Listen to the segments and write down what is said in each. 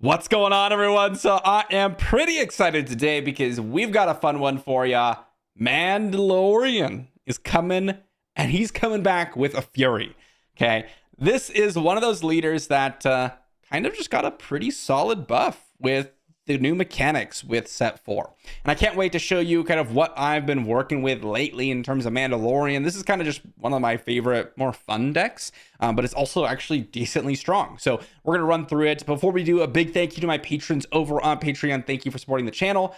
What's going on, everyone? So I am pretty excited today because we've got a fun one for ya. Mandalorian is coming, and he's coming back with a fury. Okay, this is one of those leaders that kind of just got a pretty solid buff with the new mechanics with set 4. And I can't wait to show you kind of what I've been working with lately in terms of Mandalorian. This is kind of just one of my favorite, more fun decks, but it's also actually decently strong. So we're going to run through it. Before we do, a big thank you to my patrons over on Patreon. Thank you for supporting the channel.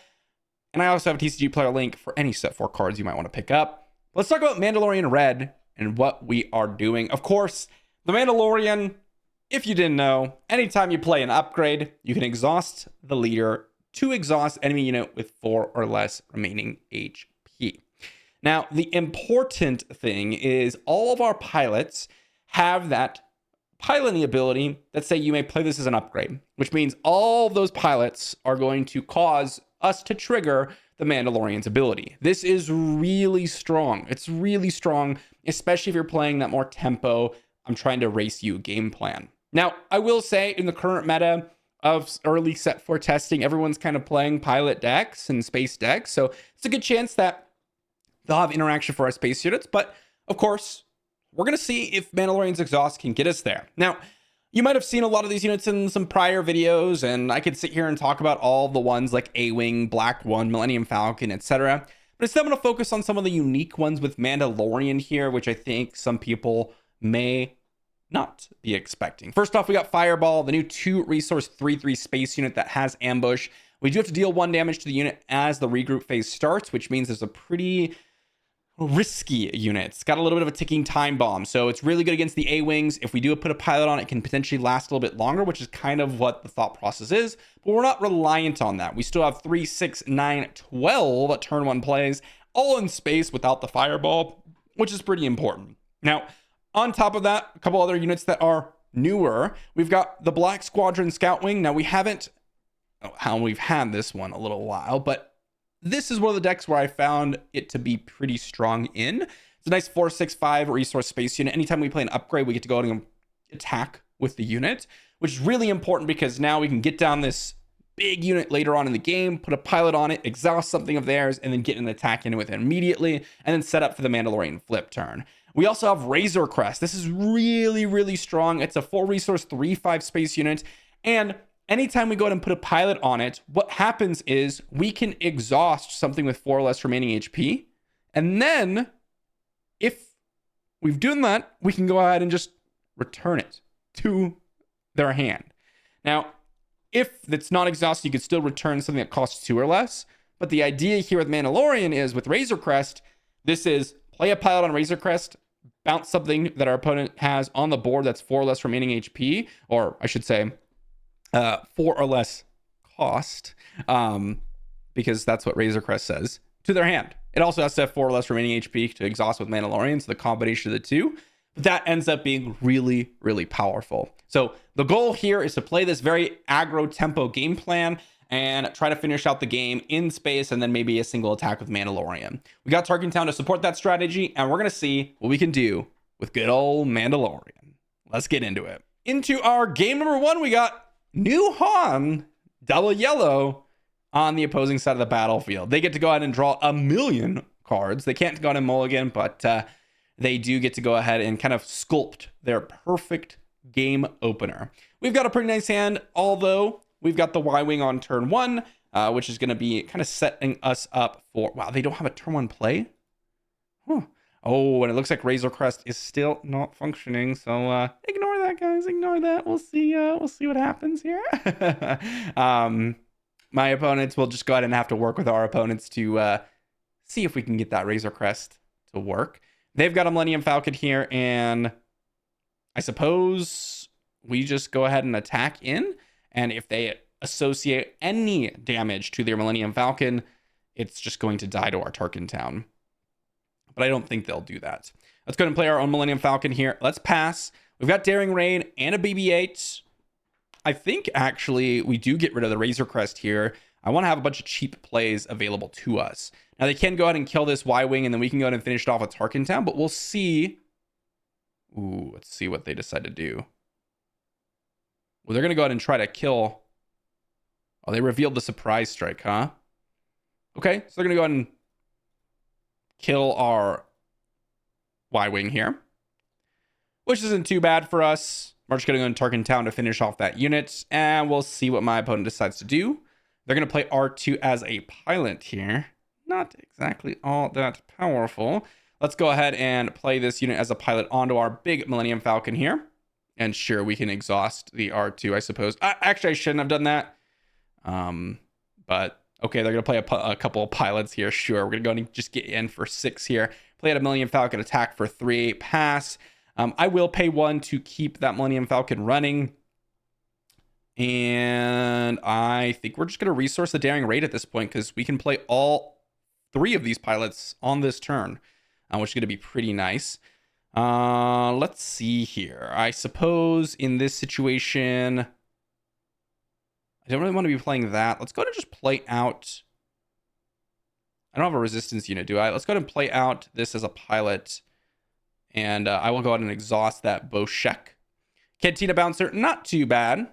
And I also have a TCG player link for any set 4 cards you might want to pick up. Let's talk about Mandalorian Red and what we are doing. Of course, the Mandalorian, if you didn't know, anytime you play an upgrade, you can exhaust the leader to exhaust enemy unit with 4 or less remaining HP. Now, the important thing is all of our pilots have that piloting ability that say you may play this as an upgrade, which means all of those pilots are going to cause us to trigger the Mandalorian's ability. This is really strong. It's really strong, especially if you're playing that more tempo, I'm trying to race you game plan. Now, I will say in the current meta of early set 4 testing, everyone's kind of playing pilot decks and space decks. So it's a good chance that they'll have interaction for our space units. But of course, we're going to see if Mandalorian's exhaust can get us there. Now, you might have seen a lot of these units in some prior videos, and I could sit here and talk about all the ones like A-Wing, Black One, Millennium Falcon, etc. But instead, I'm going to focus on some of the unique ones with Mandalorian here, which I think some people may not be expecting. First off, we got Fireball, the new 2-resource 3/3 space unit that has ambush. We do have to deal 1 damage to the unit as the regroup phase starts, which means there's a pretty risky unit. It's got a little bit of a ticking time bomb, so it's really good against the A-Wings. If we do put a pilot on it, can potentially last a little bit longer, which is kind of what the thought process is, but we're not reliant on that. We still have 3, 6, 9, 12 turn 1 plays, all in space without the Fireball, which is pretty important. Now, on top of that, a couple other units that are newer. We've got the Black Squadron Scout Wing. Now, we've had this one a little while, but this is one of the decks where I found it to be pretty strong in. It's a nice 4/6/5 resource space unit. Anytime we play an upgrade, we get to go out and attack with the unit, which is really important because now we can get down this big unit later on in the game, put a pilot on it, exhaust something of theirs, and then get an attack in with it immediately, and then set up for the Mandalorian flip turn. We also have Razor Crest. This is really, really strong. It's a 4-resource 3/5 space unit. And anytime we go ahead and put a pilot on it, what happens is we can exhaust something with 4 or less remaining HP. And then if we've done that, we can go ahead and just return it to their hand. Now, if it's not exhausted, you could still return something that costs 2 or less. But the idea here with Mandalorian is with Razor Crest, this is play a pilot on Razor Crest, bounce something that our opponent has on the board that's 4 or less remaining HP, or I should say 4 or less cost, because that's what Razor Crest says, to their hand. It also has to have 4 or less remaining HP to exhaust with Mandalorian, so the combination of the two, that ends up being really, really powerful. So the goal here is to play this very aggro tempo game plan and try to finish out the game in space and then maybe a single attack with Mandalorian. We got Tarkin Town to support that strategy, and we're going to see what we can do with good old Mandalorian. Let's get into it. Into our game number 1, we got New Han, double yellow, on the opposing side of the battlefield. They get to go ahead and draw 1,000,000 cards. They can't go ahead and mulligan, but they do get to go ahead and kind of sculpt their perfect game opener. We've got a pretty nice hand, although we've got the Y-Wing on turn 1, which is going to be kind of setting us up for... Wow, they don't have a turn 1 play? Huh. Oh, and it looks like Razor Crest is still not functioning, so ignore that, guys. Ignore that. We'll see what happens here. My opponents will just go ahead and have to work with our opponents to see if we can get that Razor Crest to work. They've got a Millennium Falcon here, and I suppose we just go ahead and attack in. And if they associate any damage to their Millennium Falcon, it's just going to die to our Tarkin Town. But I don't think they'll do that. Let's go ahead and play our own Millennium Falcon here. Let's pass. We've got Daring Rain and a BB-8. I think, actually, we do get rid of the Razor Crest here. I want to have a bunch of cheap plays available to us. Now, they can go ahead and kill this Y-Wing, and then we can go ahead and finish it off with Tarkin Town, but we'll see. Ooh, let's see what they decide to do. Well, they're going to go ahead and try to kill Oh, they revealed the surprise strike, huh? Okay, so they're going to go ahead and kill our Y-Wing here, which isn't too bad for us. We're just going to go in Tarkin Town to finish off that unit, and we'll see what my opponent decides to do. They're going to play R2 as a pilot here. Not exactly all that powerful. Let's go ahead and play this unit as a pilot onto our big Millennium Falcon here. And sure, we can exhaust the R2, I suppose. Actually, I shouldn't have done that. But okay, they're going to play a couple of pilots here. Sure, we're going to go and just get in for 6 here. Play at a Millennium Falcon, attack for 3, pass. I will pay 1 to keep that Millennium Falcon running. And I think we're just going to resource the Daring Raid at this point because we can play all 3 of these pilots on this turn, which is going to be pretty nice. Let's see here. I suppose in this situation, I don't really want to be playing that. Let's go ahead and just play out. I don't have a resistance unit, do I? Let's go ahead and play out this as a pilot. And I will go ahead and exhaust that Boshek. Cantina Bouncer, not too bad.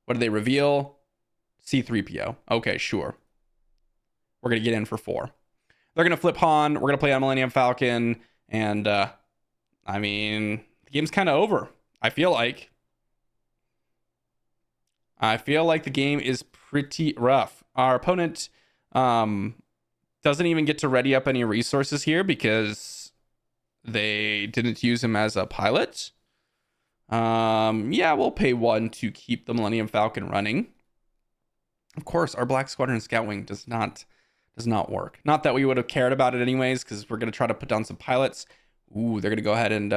What did they reveal? C-3PO. Okay, sure. We're going to get in for 4. They're going to flip Han. We're going to play on Millennium Falcon. And, I mean, the game's kind of over. I feel like the game is pretty rough. Our opponent doesn't even get to ready up any resources here because they didn't use him as a pilot. Yeah, we'll pay 1 to keep the Millennium Falcon running. Of course, our Black Squadron Scout Wing does not work. Not that we would have cared about it anyways, because we're going to try to put down some pilots. Ooh, they're going to go ahead and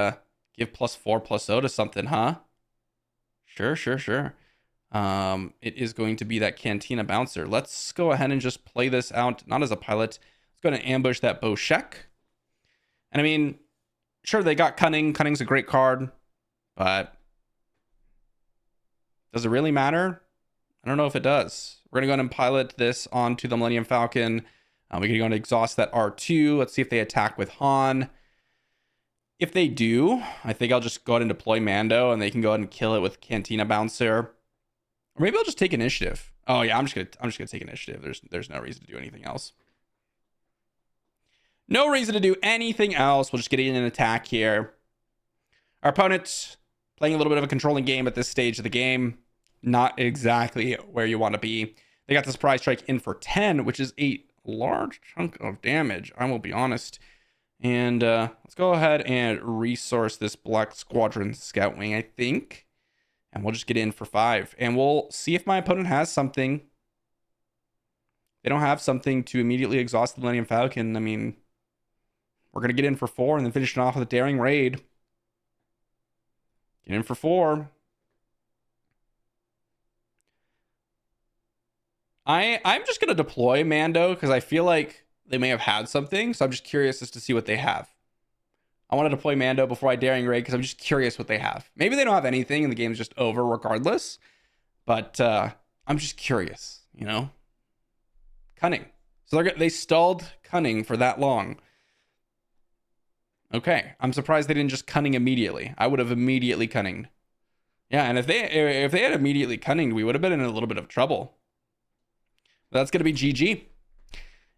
give +4/+0 to something, huh? Sure. It is going to be that Cantina Bouncer. Let's go ahead and just play this out, not as a pilot. Let's go and ambush that Boshek. And I mean, sure, they got Cunning. Cunning's a great card, but does it really matter? I don't know if it does. We're going to go ahead and pilot this onto the Millennium Falcon. We can go and exhaust that R2. Let's see if they attack with Han. If they do, I think I'll just go ahead and deploy Mando, and they can go ahead and kill it with Cantina Bouncer. Or maybe I'll just take initiative. Oh yeah, I'm just gonna take initiative. There's no reason to do anything else. No reason to do anything else. We'll just get in an attack here. Our opponent playing a little bit of a controlling game at this stage of the game. Not exactly where you want to be. They got the surprise strike in for 10, which is a large chunk of damage, I will be honest. And let's go ahead and resource this Black Squadron Scout Wing, I think. And we'll just get in for 5. And we'll see if my opponent has something. They don't have something to immediately exhaust the Millennium Falcon. I mean, we're going to get in for 4 and then finish it off with a Daring Raid. Get in for 4. I'm just going to deploy Mando because I feel like they may have had something. So I'm just curious as to see what they have. I want to deploy Mando before I Daring Raid because I'm just curious what they have. Maybe they don't have anything and the game's just over regardless. But I'm just curious, you know? Cunning. So they stalled Cunning for that long. Okay, I'm surprised they didn't just Cunning immediately. I would have immediately Cunninged. Yeah, and if they had immediately Cunninged, we would have been in a little bit of trouble. That's going to be GG.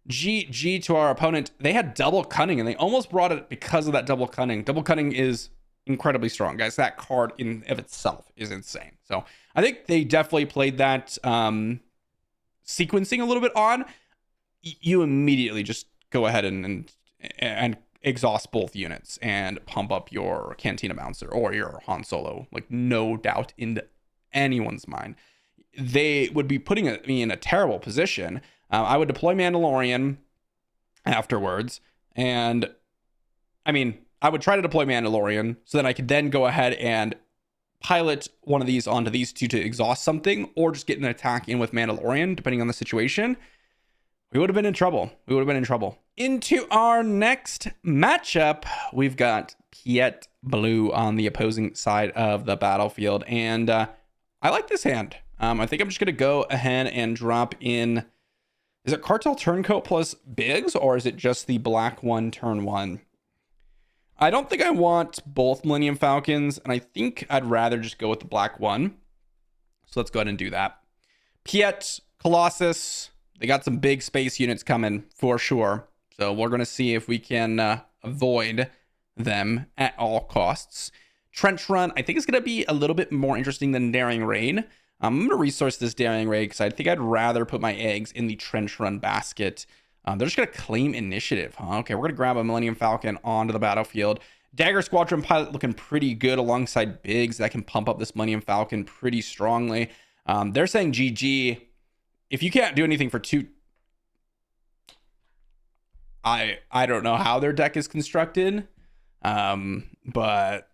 GG to our opponent. They had double Cunning, and they almost brought it because of that double Cunning. Double Cunning is incredibly strong, guys. That card in of itself is insane. So I think they definitely played that sequencing a little bit on. You immediately just go ahead and exhaust both units and pump up your Cantina Bouncer or your Han Solo. Like, no doubt in anyone's mind. They would be putting me in a terrible position. I would deploy Mandalorian afterwards. And I mean, I would try to deploy Mandalorian so then I could then go ahead and pilot one of these onto these two to exhaust something, or just get an attack in with Mandalorian, depending on the situation. We would have been in trouble. Into our next matchup, we've got Piet Blue on the opposing side of the battlefield. And I like this hand. I think I'm just going to go ahead and drop in. Is it Cartel Turncoat plus Biggs, or is it just the black one turn 1? I don't think I want both Millennium Falcons, and I think I'd rather just go with the black one. So let's go ahead and do that. Piet Colossus. They got some big space units coming for sure. So we're going to see if we can avoid them at all costs. Trench Run, I think, is going to be a little bit more interesting than Daring Raid. I'm going to resource this Daring Raid because I think I'd rather put my eggs in the Trench Run basket. They're just going to claim initiative. Huh? Okay, we're going to grab a Millennium Falcon onto the battlefield. Dagger Squadron Pilot looking pretty good alongside Biggs. That can pump up this Millennium Falcon pretty strongly. They're saying GG. If you can't do anything for 2... I don't know how their deck is constructed. But...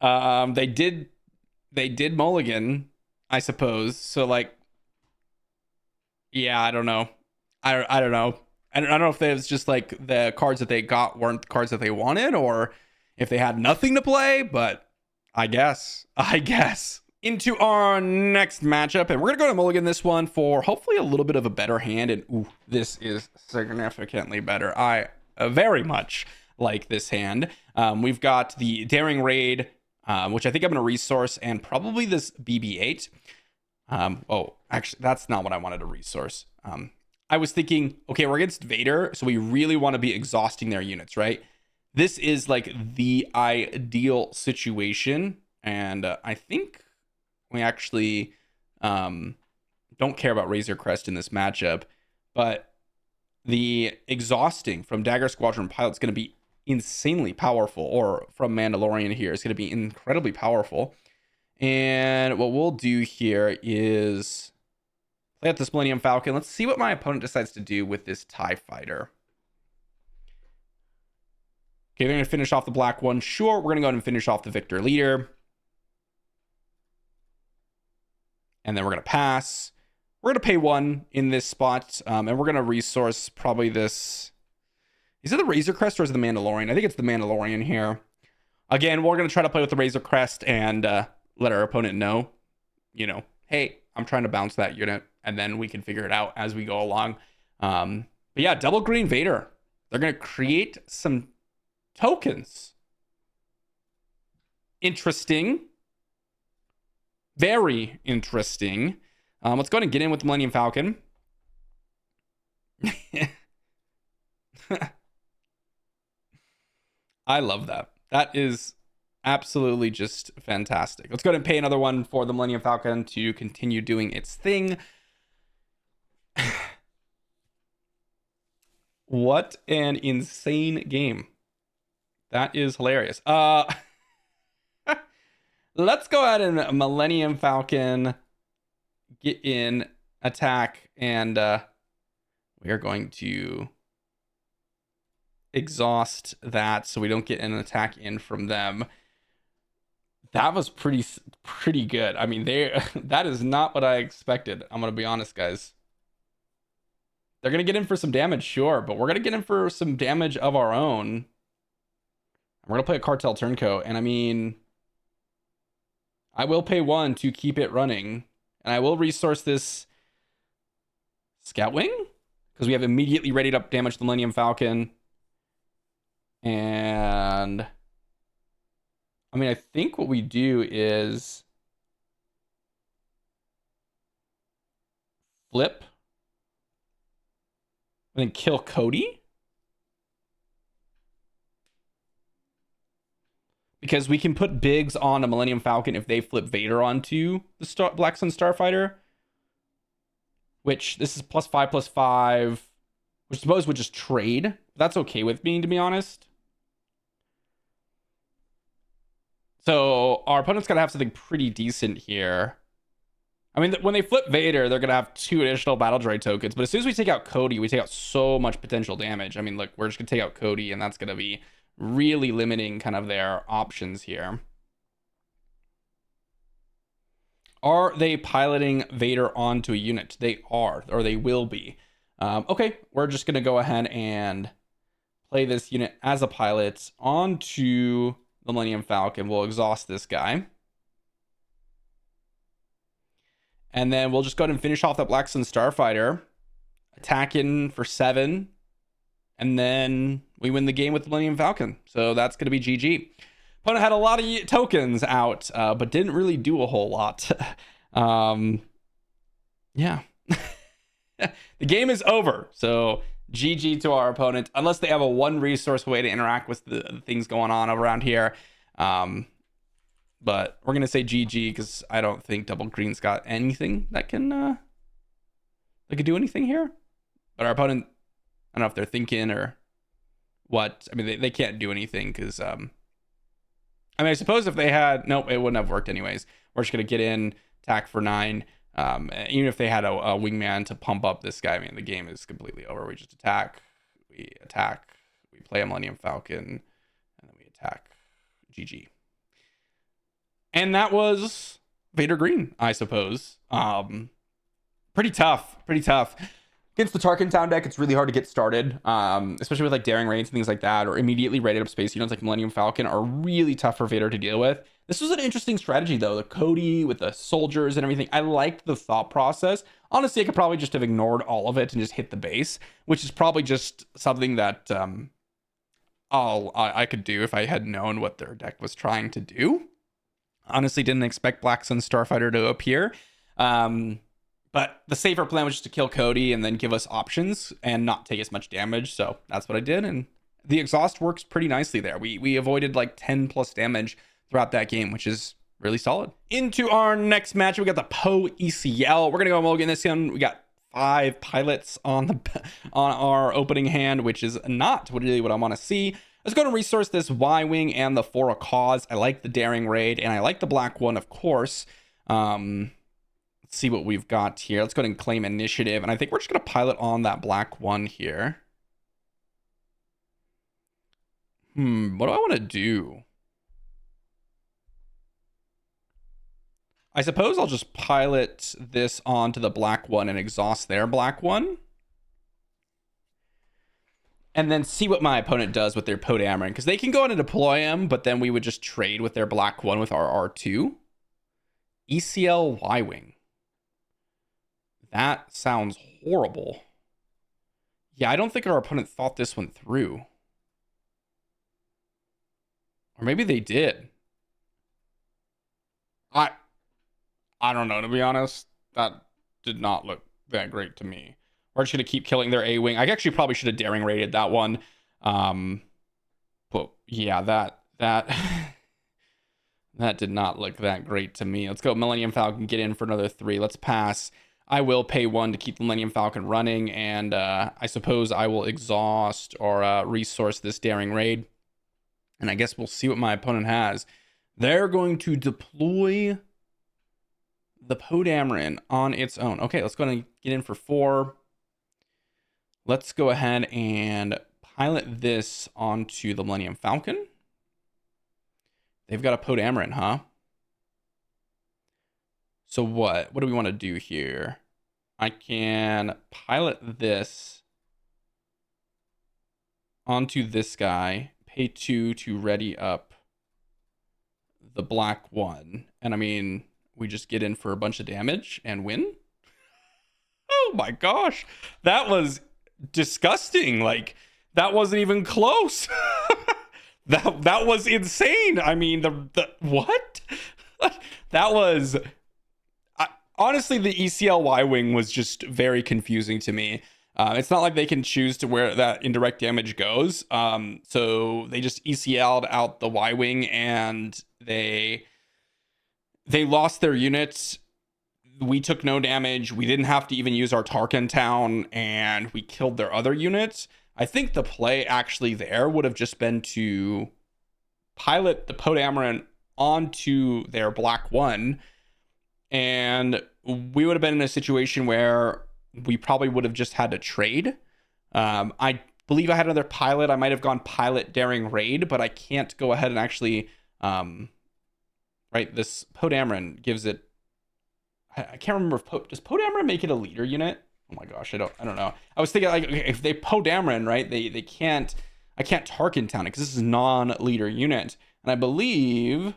they did mulligan, I suppose. So like, yeah, I don't know. I don't know. I don't know if it was just like the cards that they got weren't the cards that they wanted, or if they had nothing to play. But I guess into our next matchup, and we're gonna go to mulligan this one for hopefully a little bit of a better hand. And ooh, this is significantly better. I very much like this hand. We've got the Daring Raid, which I think I'm going to resource, and probably this BB-8. Oh, actually, that's not what I wanted to resource. I was thinking, okay, we're against Vader, so we really want to be exhausting their units, right? This is like the ideal situation, and I think we actually don't care about Razor Crest in this matchup, but the exhausting from Dagger Squadron Pilot is going to be insanely powerful, or from Mandalorian here is going to be incredibly powerful. And what we'll do here is play out this Millennium Falcon. Let's see what my opponent decides to do with this TIE Fighter. Okay, they're going to finish off the black one. Sure, we're going to go ahead and finish off the Victor Leader. And then we're going to pass. We're going to pay 1 in this spot. And we're going to resource probably this... Is it the Razor Crest or is it the Mandalorian? I think it's the Mandalorian here. Again, we're going to try to play with the Razor Crest and let our opponent know, you know, hey, I'm trying to bounce that unit, and then we can figure it out as we go along. But yeah, double green Vader. They're going to create some tokens. Interesting. Very interesting. Let's go ahead and get in with the Millennium Falcon. I love that. That is absolutely just fantastic. Let's go ahead and pay another one for the Millennium Falcon to continue doing its thing. What an insane game. That is hilarious. Let's go ahead and Millennium Falcon get in, attack, and we are going to exhaust that so we don't get an attack in from them. That was pretty good. I mean, that is not what I expected. I'm gonna be honest, guys. They're gonna get in for some damage, sure, but we're gonna get in for some damage of our own. We're gonna play a Cartel Turncoat, and I mean, I will pay 1 to keep it running, and I will resource this Scout Wing because we have immediately readied up damage the Millennium Falcon. And I mean, I think what we do is flip and then kill Cody, because we can put Biggs on a Millennium Falcon if they flip Vader onto the Black Sun Starfighter, which this is +5/+5, which I suppose would just trade. That's okay with me, to be honest. So our opponent's got to have something pretty decent here. I mean, when they flip Vader, they're going to have 2 additional battle droid tokens. But as soon as we take out Cody, we take out so much potential damage. I mean, look, we're just going to take out Cody, and that's going to be really limiting kind of their options here. Are they piloting Vader onto a unit? They are, or they will be. Okay, we're just going to go ahead and play this unit as a pilot onto the Millennium Falcon. We'll exhaust this guy. And then we'll just go ahead and finish off that Black Sun Starfighter. Attack in for 7. And then we win the game with the Millennium Falcon. So that's going to be GG. Opponent had a lot of tokens out, but didn't really do a whole lot. Yeah. The game is over. So GG to our opponent, unless they have a one resource way to interact with the things going on around here. But we're gonna say GG because I don't think Double Green's got anything that can do anything here. But our opponent, I don't know if they're thinking or what. I mean, they can't do anything because I mean, I suppose if they had, nope, it wouldn't have worked anyways. We're just gonna get in, attack for 9. Even if they had a wingman to pump up this guy, I mean, the game is completely over. We just attack, we play a Millennium Falcon, and then we attack. GG. And that was Vader Green, I suppose. Pretty tough. Against the Tarkin Town deck, it's really hard to get started, especially with like Daring Raids and things like that, or immediately rated up space units like Millennium Falcon are really tough for Vader to deal with. This was an interesting strategy, though. The Cody with the soldiers and everything. I liked the thought process. Honestly, I could probably just have ignored all of it and just hit the base, which is probably just something that I could do if I had known what their deck was trying to do. Honestly, didn't expect Black Sun Starfighter to appear. But the safer plan was just to kill Cody and then give us options and not take as much damage. So that's what I did. And the exhaust works pretty nicely there. We avoided like 10 plus damage throughout that game, which is really solid. Into our next match, we got the Poe ECL. We're going to go mulligan this one. We got 5 pilots on our opening hand, which is not really what I want to see. Let's go to resource this Y-Wing and the For a Cause. I like the Daring Raid, and I like the black one, of course. Let's see what we've got here. Let's go ahead and claim initiative, and I think we're just going to pilot on that black one here. What do I want to do? I suppose I'll just pilot this onto the black one and exhaust their black one. And then see what my opponent does with their Poe Dameron. Because they can go on and deploy him, but then we would just trade with their black one with our R2. ECL Y-Wing. That sounds horrible. Yeah, I don't think our opponent thought this one through. Or maybe they did. I don't know, to be honest. That did not look that great to me. We're just going to keep killing their A-Wing. I actually probably should have Daring Raided that one. But yeah, that that did not look that great to me. Let's go Millennium Falcon, get in for another 3. Let's pass. I will pay 1 to keep the Millennium Falcon running, and I suppose I will exhaust or resource this Daring Raid. And I guess we'll see what my opponent has. They're going to deploy the Poe Dameron on its own. Okay, let's go ahead and get in for 4. Let's go ahead and pilot this onto the Millennium Falcon. They've got a Poe Dameron, huh? So what do we want to do here? I can pilot this onto this guy, pay 2 to ready up the black one. And I mean, we just get in for a bunch of damage and win. Oh my gosh. That was disgusting. Like, that wasn't even close. that was insane. I mean, the what? That was honestly, the ECL Y-Wing was just very confusing to me. It's not like they can choose to where that indirect damage goes. So they just ECL'd out the Y-Wing and they lost their units. We took no damage. We didn't have to even use our Tarkin Town, and we killed their other units. I think the play actually there would have just been to pilot the Poe Dameron onto their black one, and we would have been in a situation where we probably would have just had to trade. I believe I had another pilot. I might have gone pilot Daring Raid, but I can't go ahead and actually... right, this Poe Dameron gives it... I can't remember if does Poe Dameron make it a leader unit? Oh my gosh, I don't know. I was thinking, like, okay, if they Poe Dameron, right, they can't... I can't Tarkin Town it because this is non-leader unit. And I believe... well,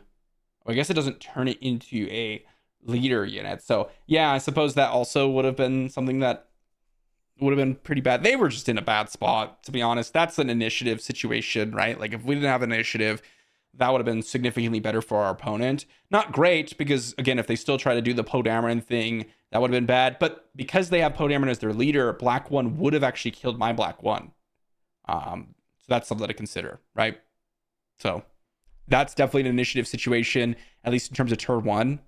I guess it doesn't turn it into a leader unit. So, yeah, I suppose that also would have been something that would have been pretty bad. They were just in a bad spot, to be honest. That's an initiative situation, right? Like, if we didn't have initiative, that would have been significantly better for our opponent. Not great, because again, if they still try to do the Podameron thing, that would have been bad. But because they have Podameron as their leader, Black 1 would have actually killed my Black 1. So that's something to consider, right? So that's definitely an initiative situation, at least in terms of turn 1.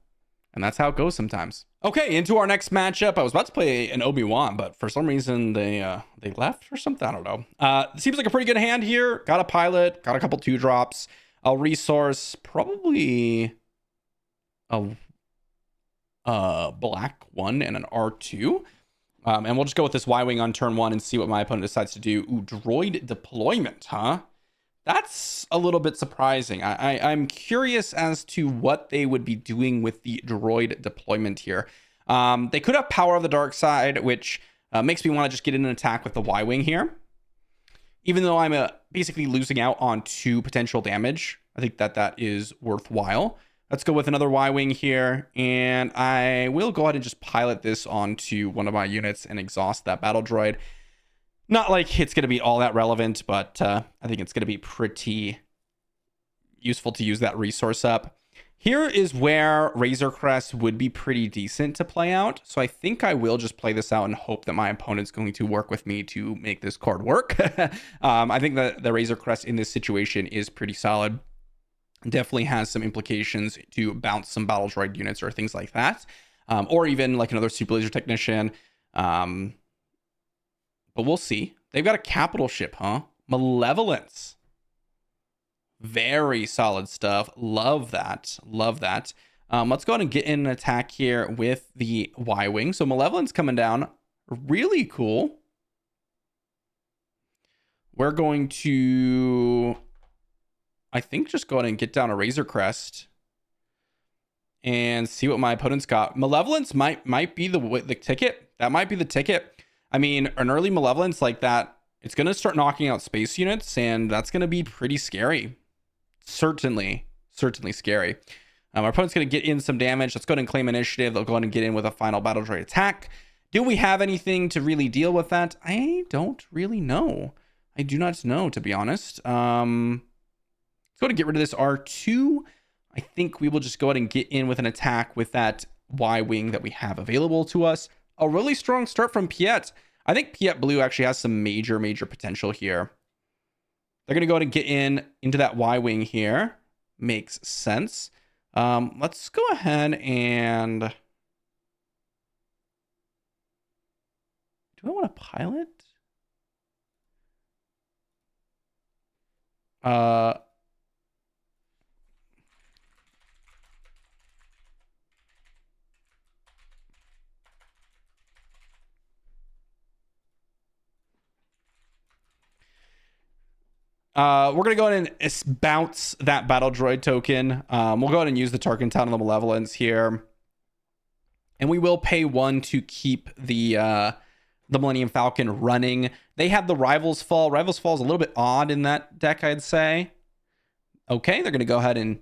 And that's how it goes sometimes. Okay, into our next matchup. I was about to play an Obi-Wan, but for some reason they left or something. I don't know. Seems like a pretty good hand here. Got a pilot, got a couple 2-drops. I'll resource probably a Black 1 and an R2. And we'll just go with this Y-Wing on turn 1 and see what my opponent decides to do. Ooh, droid deployment, huh? That's a little bit surprising. I'm curious as to what they would be doing with the droid deployment here. They could have power of the dark side, which makes me want to just get in an attack with the Y-Wing here. Even though I'm basically losing out on 2 potential damage, I think that is worthwhile. Let's go with another Y-Wing here, and I will go ahead and just pilot this onto one of my units and exhaust that battle droid. Not like it's going to be all that relevant, but I think it's going to be pretty useful to use that resource up. Here is where Razor Crest would be pretty decent to play out. So I think I will just play this out and hope that my opponent's going to work with me to make this card work. I think that the Razor Crest in this situation is pretty solid. Definitely has some implications to bounce some battle droid units or things like that. Or even like another Super Laser Technician. But we'll see. They've got a capital ship, huh? Malevolence. Very solid stuff. Love that. Love that. Let's go ahead and get in an attack here with the Y-Wing. So Malevolence coming down. Really cool. We're going to, I think, just go ahead and get down a Razor Crest and see what my opponent's got. Malevolence might be the ticket. That might be the ticket. I mean, an early Malevolence like that, it's going to start knocking out space units, and that's going to be pretty scary. Certainly scary. Our opponent's going to get in some damage. Let's go ahead and claim initiative. They'll go ahead and get in with a final battle droid attack. Do we have anything to really deal with that? I don't really know. I do not know, to be honest. Let's go ahead and get rid of this R2. I think we will just go ahead and get in with an attack with that Y-Wing that we have available to us. A really strong start from Piet. I think Piet Blue actually has some major potential here. They're going to go ahead and get into that Y-Wing here. Makes sense. Let's go ahead and... Do I want to pilot? We're going to go ahead and bounce that battle droid token. We'll go ahead and use the Tarkentown and the Malevolence here. And we will pay 1 to keep the Millennium Falcon running. They have the Rivals Fall. Rivals Fall is a little bit odd in that deck, I'd say. Okay, they're going to go ahead and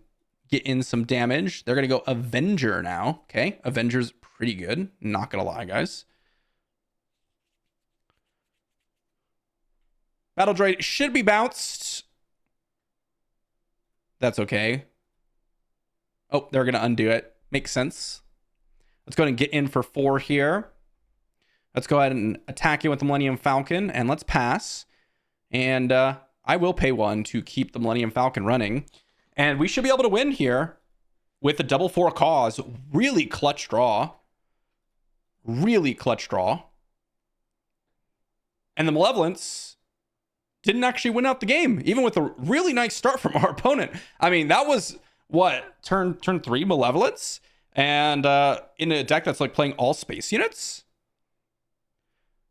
get in some damage. They're going to go Avenger now. Okay, Avenger's pretty good. Not going to lie, guys. Battle droid should be bounced. That's okay. Oh, they're going to undo it. Makes sense. Let's go ahead and get in for 4 here. Let's go ahead and attack it with the Millennium Falcon, and let's pass. And I will pay 1 to keep the Millennium Falcon running. And we should be able to win here with a double 4 cause. Really clutch draw. Really clutch draw. And the Malevolence didn't actually win out the game, even with a really nice start from our opponent. I mean, that was, what, turn 3 Malevolence? And in a deck that's like playing all space units?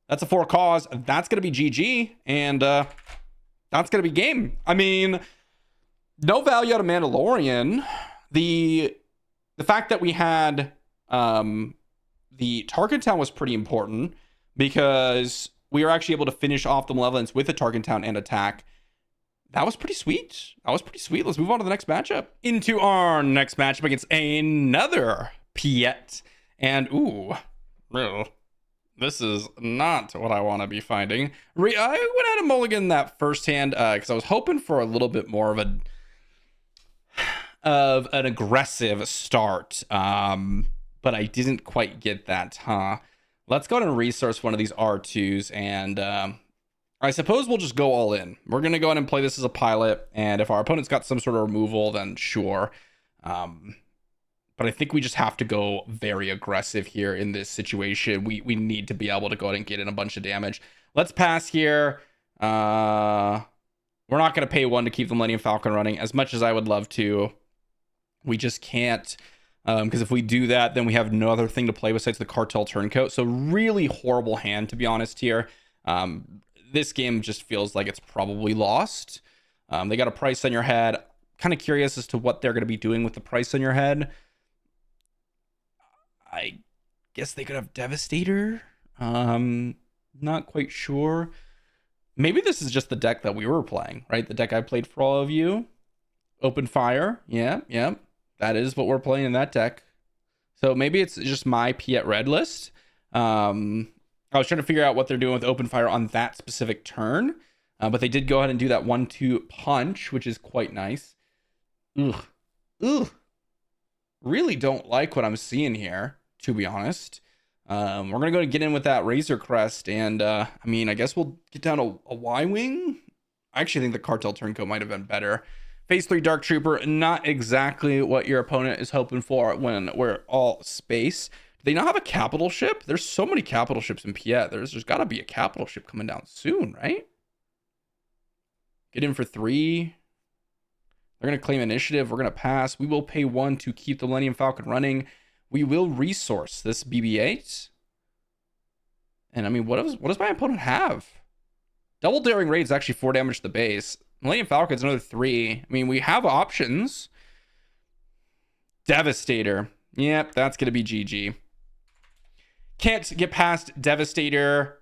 That's a 4 cause. That's going to be GG. And that's going to be game. I mean, no value out of Mandalorian. The fact that we had the Tarkentown was pretty important because we were actually able to finish off the Malevolence with a Tarkentown and attack. That was pretty sweet. Let's move on to the next matchup. Into our next matchup against another Piet. And, ooh, this is not what I want to be finding. I went out of mulligan that first hand because I was hoping for a little bit more of a of an aggressive start. But I didn't quite get that, huh? Let's go ahead and resource one of these R2s, and I suppose we'll just go all in. We're going to go ahead and play this as a pilot, and if our opponent's got some sort of removal, then sure. But I think we just have to go very aggressive here in this situation. We need to be able to go ahead and get in a bunch of damage. Let's pass here. We're not going to pay 1 to keep the Millennium Falcon running, as much as I would love to. We just can't, because if we do that, then we have no other thing to play besides the Cartel Turncoat. So really horrible hand, to be honest here. This game just feels like it's probably lost. They got a price on your head. Kind of curious as to what they're going to be doing with the price on your head. I guess they could have Devastator. Not quite sure. Maybe this is just the deck that we were playing, right? The deck I played for all of you. Open Fire. Yeah. That is what we're playing in that deck. So maybe it's just my Piet Red list. I was trying to figure out what they're doing with Open Fire on that specific turn. But they did go ahead and do that 1-2 punch, which is quite nice. Ugh. Really don't like what I'm seeing here, to be honest. We're going to go and get in with that Razor Crest. And, I guess we'll get down a Y-Wing. I actually think the Cartel Turncoat might have been better. Phase 3 Dark Trooper, not exactly what your opponent is hoping for when we're all space. Do they not have a capital ship? There's so many capital ships in Piet. There's got to be a capital ship coming down soon, right? Get in for 3. They're going to claim initiative. We're going to pass. We will pay 1 to keep the Millennium Falcon running. We will resource this BB-8. And what does my opponent have? Double Daring Raid is actually 4 damage to the base. Millennium Falcon's another 3. We have options. Devastator. Yep, that's going to be GG. Can't get past Devastator.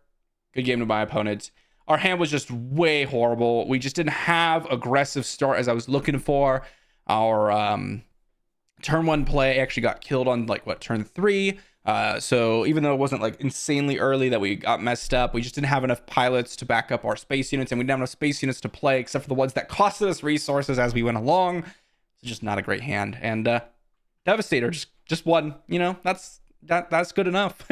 Good game to my opponent. Our hand was just way horrible. We just didn't have aggressive start as I was looking for. Our turn 1 play actually got killed on turn 3. So even though it wasn't insanely early that we got messed up, we just didn't have enough pilots to back up our space units, and we didn't have enough space units to play except for the ones that costed us resources as we went along. It's just not a great hand. And Devastator just won. That's good enough.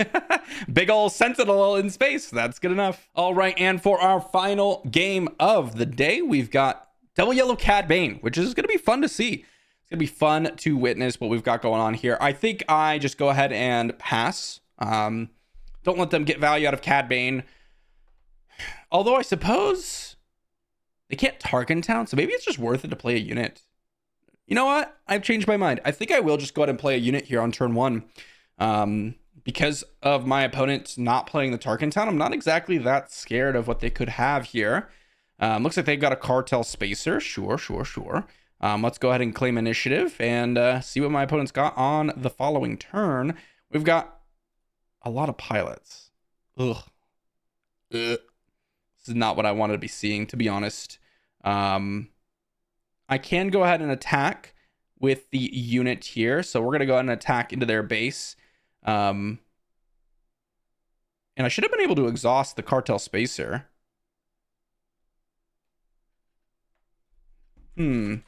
Big ol' Sentinel in space. That's good enough. All right, and for our final game of the day, we've got Double Yellow Cad Bane, which is going to be fun to see. It's going to be fun to witness what we've got going on here. I think I just go ahead and pass. Don't let them get value out of Cad Bane. Although I suppose they can't Tarkin Town, so maybe it's just worth it to play a unit. You know what? I've changed my mind. I think I will just go ahead and play a unit here on turn 1. Because of my opponent not playing the Tarkin Town, I'm not exactly that scared of what they could have here. Looks like they've got a Cartel Spacer. Sure. Let's go ahead and claim initiative and see what my opponent's got on the following turn. We've got a lot of pilots. Ugh. This is not what I wanted to be seeing, to be honest. I can go ahead and attack with the unit here. So we're going to go ahead and attack into their base. And I should have been able to exhaust the Cartel Spacer. I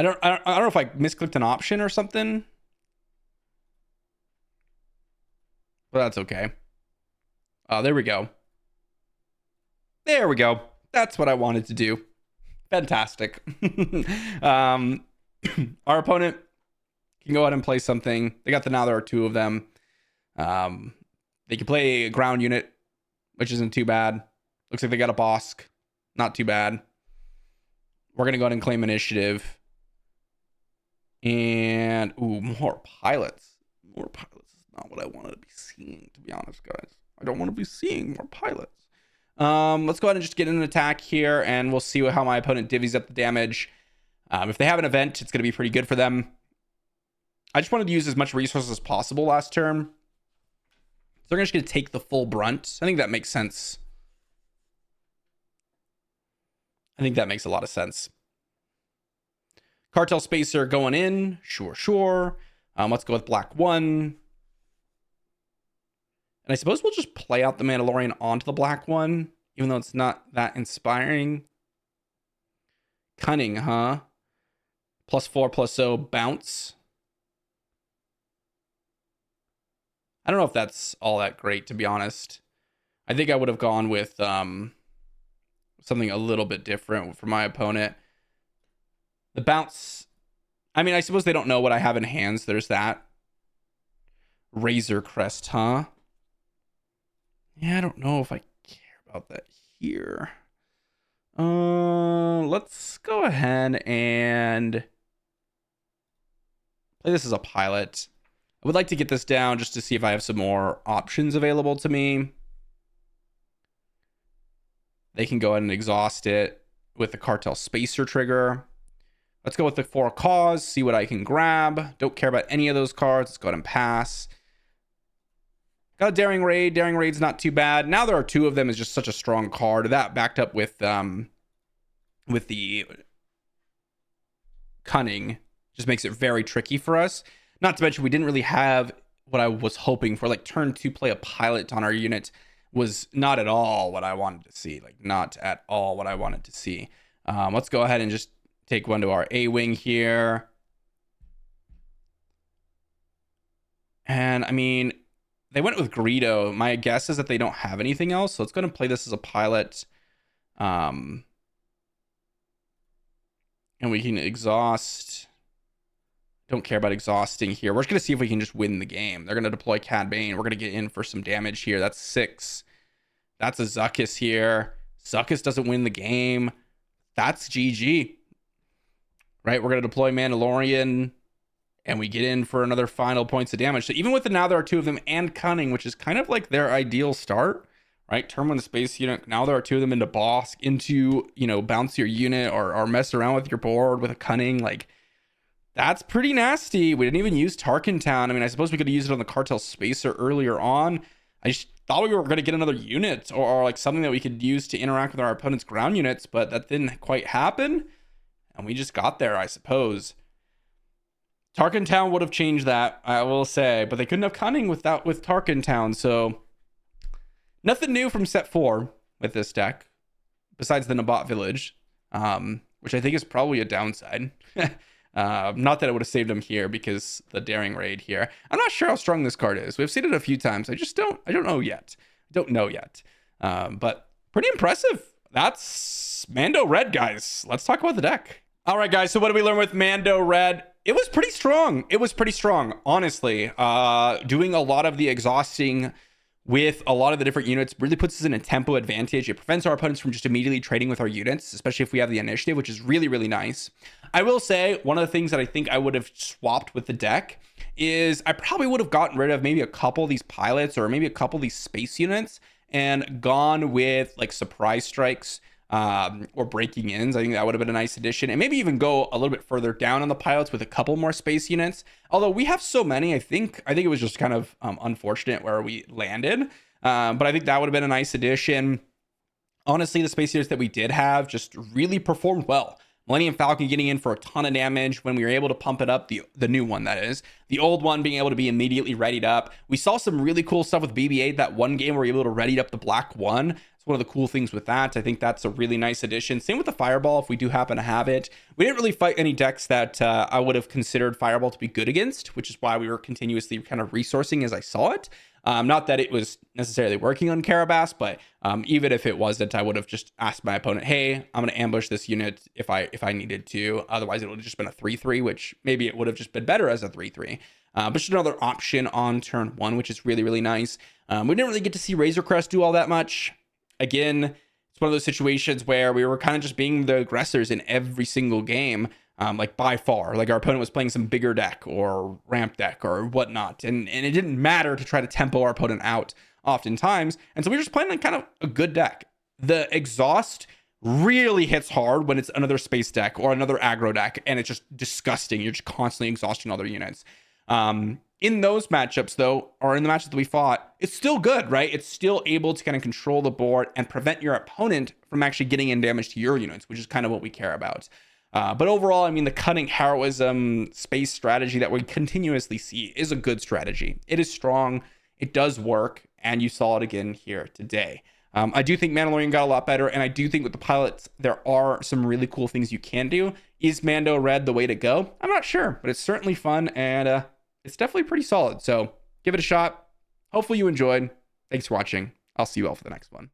don't know if I misclicked an option or something. But that's okay. There we go. There we go. That's what I wanted to do. Fantastic. Our opponent can go ahead and play something. They got now there are 2 of them. They can play a ground unit, which isn't too bad. Looks like they got a Bosk. Not too bad. We're going to go ahead and claim initiative. And, more pilots. More pilots is not what I wanted to be seeing, to be honest, guys. I don't want to be seeing more pilots. Let's go ahead and just get an attack here, and we'll see how my opponent divvies up the damage. If they have an event, it's going to be pretty good for them. I just wanted to use as much resources as possible last turn. So they're just going to take the full brunt. I think that makes sense. I think that makes a lot of sense. Cartel Spacer going in. Sure. Let's go with Black 1. And I suppose we'll just play out the Mandalorian onto the Black 1, even though it's not that inspiring. Cunning, huh? +4/+0 bounce. I don't know if that's all that great, to be honest. I think I would have gone with something a little bit different for my opponent. The bounce, I mean, I suppose they don't know what I have in hands. There's that. Razor Crest, huh? Yeah, I don't know if I care about that here. Let's go ahead and play this as a pilot. I would like to get this down just to see if I have some more options available to me. They can go ahead and exhaust it with the Cartel Spacer trigger. Let's go with the 4 Cause, see what I can grab. Don't care about any of those cards. Let's go ahead and pass. Got a Daring Raid. Daring Raid's not too bad. Now there are 2 of them is just such a strong card. That backed up with the Cunning just makes it very tricky for us. Not to mention we didn't really have what I was hoping for. Like turn 2 play a pilot on our unit was not at all what I wanted to see. Like not at all what I wanted to see. Let's go ahead and just take one to our A-wing here. And I mean, they went with Greedo. My guess is that they don't have anything else. So let's go ahead and play this as a pilot. And we can exhaust. Don't care about exhausting here. We're just going to see if we can just win the game. They're going to deploy Cad Bane. We're going to get in for some damage here. That's 6. That's a Zuckuss here. Zuckuss doesn't win the game. That's GG. Right? We're going to deploy Mandalorian. And we get in for another final points of damage. So even with the now there are 2 of them and Cunning, which is kind of like their ideal start. Right? Turn 1 space unit. Now there are 2 of them into boss. Into, bounce your unit or mess around with your board with a Cunning. Like, that's pretty nasty. We didn't even use Tarkin Town. I mean, I suppose we could have used it on the Cartel Spacer earlier on. I just thought we were going to get another unit or like something that we could use to interact with our opponent's ground units, but that didn't quite happen. And we just got there, I suppose. Tarkin Town would have changed that, I will say, but they couldn't have Cunning with Tarkin Town. So nothing new from set 4 with this deck, besides the Nabat Village, which I think is probably a downside. Not that it would have saved him here because the Daring Raid here. I'm not sure how strong this card is. We've seen it a few times. I don't know yet. But pretty impressive. That's Mando Red, guys. Let's talk about the deck. All right, guys. So what did we learn with Mando Red? It was pretty strong. Honestly. Doing a lot of the exhausting with a lot of the different units really puts us in a tempo advantage. It prevents our opponents from just immediately trading with our units, especially if we have the initiative, which is really, really nice. I will say one of the things that I think I would have swapped with the deck is I probably would have gotten rid of maybe a couple of these pilots or maybe a couple of these space units and gone with like surprise strikes or breaking ins. I think that would have been a nice addition, and maybe even go a little bit further down on the pilots with a couple more space units. Although we have so many, I think it was just kind of unfortunate where we landed. But I think that would have been a nice addition. Honestly, the space units that we did have just really performed well. Millennium Falcon getting in for a ton of damage when we were able to pump it up, the new one that is. The old one being able to be immediately readied up. We saw some really cool stuff with BB-8 that one game where we were able to ready up the Black One. It's one of the cool things with that. I think that's a really nice addition. Same with the Fireball if we do happen to have it. We didn't really fight any decks that I would have considered Fireball to be good against, which is why we were continuously kind of resourcing as I saw it. Not that it was necessarily working on Carabas, but even if it wasn't, I would have just asked my opponent, hey, I'm going to ambush this unit if I needed to. Otherwise, it would have just been a 3-3, which maybe it would have just been better as a 3-3. But just another option on turn 1, which is really, really nice. We didn't really get to see Razor Crest do all that much. Again, it's one of those situations where we were kind of just being the aggressors in every single game. Like by far, like our opponent was playing some bigger deck or ramp deck or whatnot. And it didn't matter to try to tempo our opponent out oftentimes. And so we were just playing like kind of a good deck. The exhaust really hits hard when it's another space deck or another aggro deck. And it's just disgusting. You're just constantly exhausting other units. In those matchups though, or in the matchups that we fought, it's still good, right? It's still able to kind of control the board and prevent your opponent from actually getting in damage to your units, which is kind of what we care about. But overall, I mean, the cunning heroism space strategy that we continuously see is a good strategy. It is strong. It does work. And you saw it again here today. I do think Mandalorian got a lot better, and I do think with the pilots, there are some really cool things you can do. Is Mando Red the way to go? I'm not sure, but it's certainly fun, and it's definitely pretty solid. So give it a shot. Hopefully you enjoyed. Thanks for watching. I'll see you all for the next one.